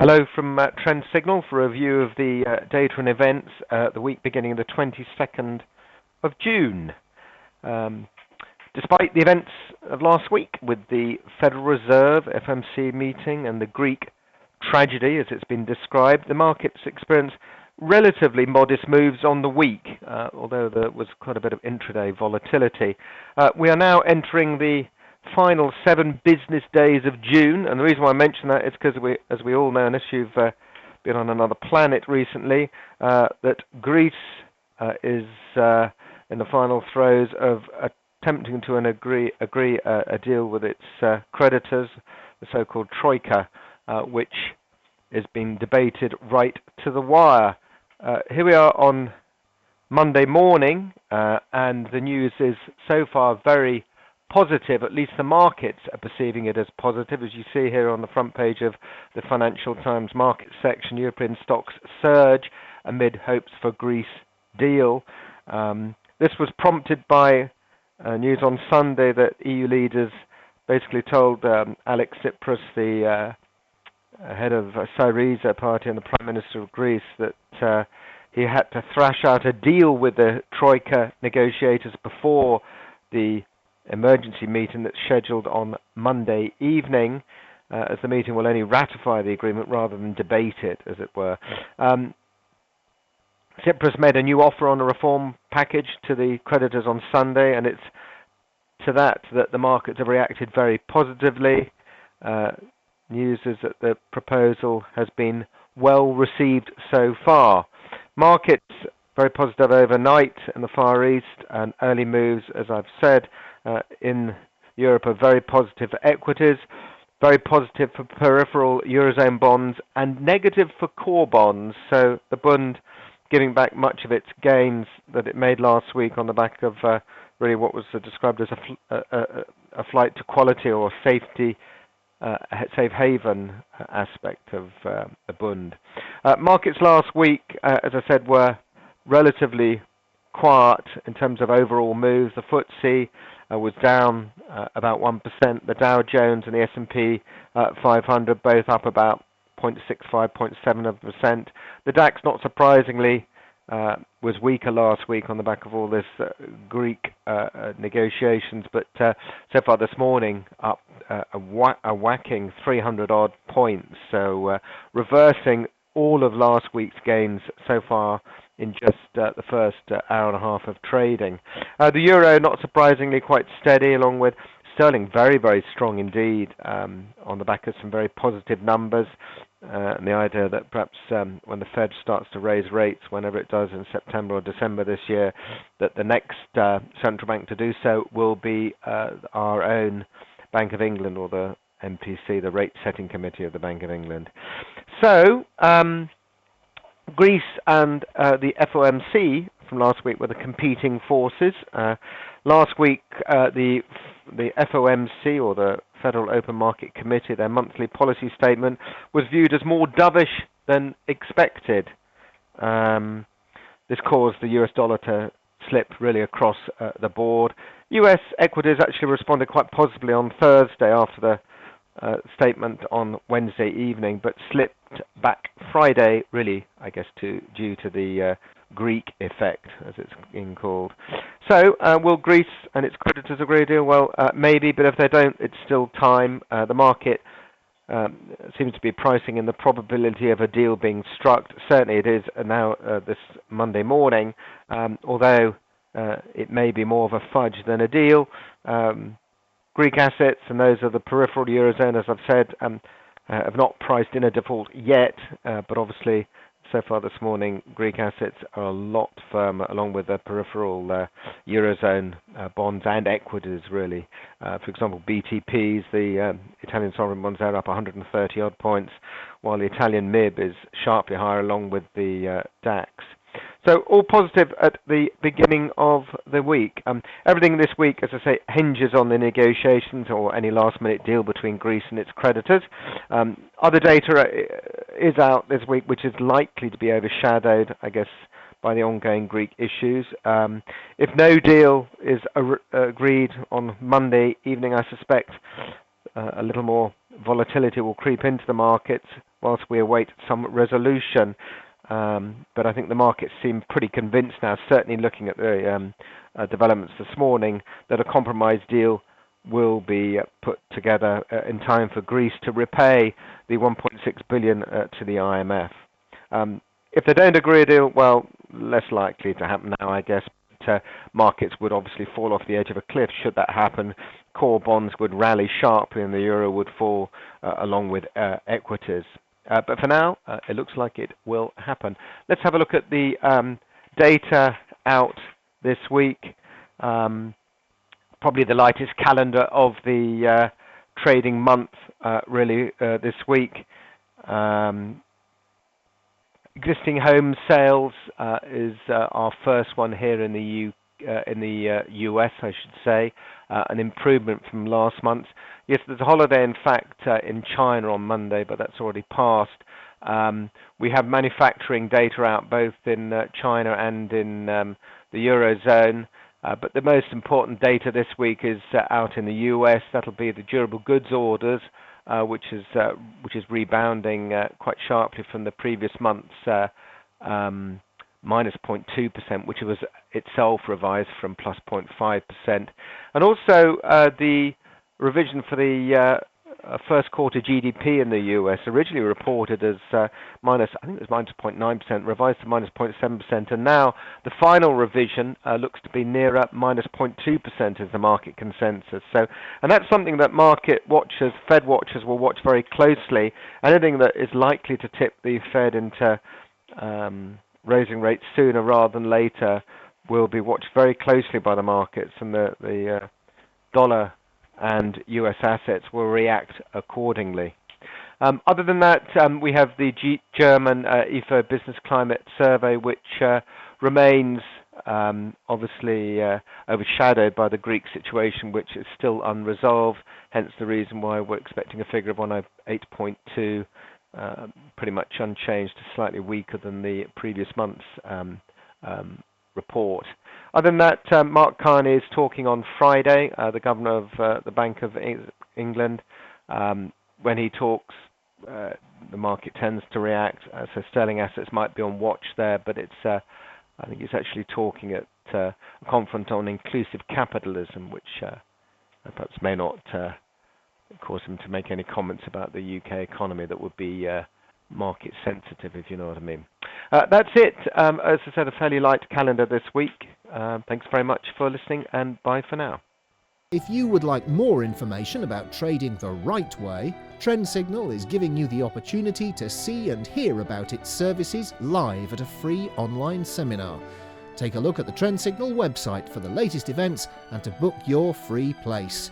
Hello from Trend Signal for a review of the data and events the week beginning the 22nd of June. Despite the events of last week with the Federal Reserve FMC meeting and the Greek tragedy as it's been described, the markets experienced relatively modest moves on the week, although there was quite a bit of intraday volatility. We are now entering the final 7 business days of June, and the reason why I mention that is because as we all know, unless you've been on another planet recently, that Greece is in the final throes of attempting to agree a deal with its creditors, the so-called Troika, which is being debated right to the wire. Here we are on Monday morning, and the news is so far very positive. At least the markets are perceiving it as positive. As you see here on the front page of the Financial Times market section, European stocks surge amid hopes for Greece deal. This was prompted by news on Sunday that EU leaders basically told Alex Tsipras, the head of Syriza party and the Prime Minister of Greece, that he had to thrash out a deal with the Troika negotiators before the emergency meeting that's scheduled on Monday evening, as the meeting will only ratify the agreement rather than debate it, as it were. Tsipras made a new offer on a reform package to the creditors on Sunday, and it's to that the markets have reacted very positively. News is that the proposal has been well received so far. Markets very positive overnight in the Far East, and early moves, as I've said, in Europe are very positive for equities, very positive for peripheral Eurozone bonds, and negative for core bonds. So the Bund giving back much of its gains that it made last week on the back of really what was described as a flight to quality or safety, safe haven aspect of the Bund. Markets last week, as I said, were relatively quiet in terms of overall moves. The FTSE was down about 1%. The Dow Jones and the S&P 500 both up about 0.65, 0.7%. The DAX, not surprisingly, was weaker last week on the back of all this Greek negotiations, but so far this morning up a whacking 300 odd points, so reversing all of last week's gains so far in just the first hour and a half of trading. The euro, not surprisingly, quite steady, along with sterling very, very strong indeed, on the back of some very positive numbers. And the idea that perhaps when the Fed starts to raise rates, whenever it does in September or December this year, that the next central bank to do so will be our own Bank of England, or the MPC, the Rate Setting Committee of the Bank of England. So, Greece and the FOMC from last week were the competing forces. Last week, the FOMC, or the Federal Open Market Committee, their monthly policy statement was viewed as more dovish than expected. This caused the US dollar to slip really across the board. US equities actually responded quite positively on Thursday after the statement on Wednesday evening, but slipped back Friday, really, I guess, due to the Greek effect, as it's being called. So, will Greece and its creditors agree a deal? Well, maybe, but if they don't, it's still time. The market seems to be pricing in the probability of a deal being struck. Certainly it is now this Monday morning, although it may be more of a fudge than a deal. Greek assets, and those of the peripheral Eurozone, as I've said, have not priced in a default yet, but obviously so far this morning Greek assets are a lot firmer, along with the peripheral Eurozone bonds and equities, really. For example, BTPs, the Italian sovereign bonds, are up 130 odd points, while the Italian MIB is sharply higher, along with the DAX. So all positive at the beginning of the week. Everything this week, as I say, hinges on the negotiations or any last-minute deal between Greece and its creditors. Other data is out this week, which is likely to be overshadowed, I guess, by the ongoing Greek issues. If no deal is agreed on Monday evening, I suspect a little more volatility will creep into the markets. whilst we await some resolution. But I think the markets seem pretty convinced now, certainly looking at the developments this morning, that a compromise deal will be put together in time for Greece to repay the 1.6 billion to the IMF. If they don't agree a deal, well, less likely to happen now, I guess. But, markets would obviously fall off the edge of a cliff should that happen. Core bonds would rally sharply and the euro would fall along with equities. But for now, it looks like it will happen. Let's have a look at the data out this week. Probably the lightest calendar of the trading month, really, this week. Existing home sales is our first one here in the US, I should say, an improvement from last month. Yes, there's a holiday, in fact, in China on Monday, but that's already passed. We have manufacturing data out both in China and in the Eurozone. But the most important data this week is out in the US. That'll be the durable goods orders, which is rebounding quite sharply from the previous month's minus 0.2%, which was itself revised from plus 0.5%. And also the revision for the first quarter GDP in the US, originally reported as I think it was minus 0.9%, revised to minus 0.7%, and now the final revision looks to be nearer minus 0.2% as the market consensus. So, and that's something that market watchers, Fed watchers, will watch very closely. Anything that is likely to tip the Fed into raising rates sooner rather than later will be watched very closely by the markets, and the dollar and US assets will react accordingly. Other than that, we have the German IFO Business Climate Survey, which remains obviously overshadowed by the Greek situation, which is still unresolved, hence the reason why we're expecting a figure of 108.2, pretty much unchanged to slightly weaker than the previous month's report. Other than that, Mark Carney is talking on Friday, the governor of the Bank of England. When he talks, the market tends to react, so sterling assets might be on watch there, but it's I think he's actually talking at a conference on inclusive capitalism, which perhaps may not cause him to make any comments about the UK economy that would be market sensitive, if you know what I mean. That's it. As I said, a fairly light calendar this week. Thanks very much for listening, and bye for now. If you would like more information about trading the right way, Trend Signal is giving you the opportunity to see and hear about its services live at a free online seminar. Take a look at the Trend Signal website for the latest events and to book your free place.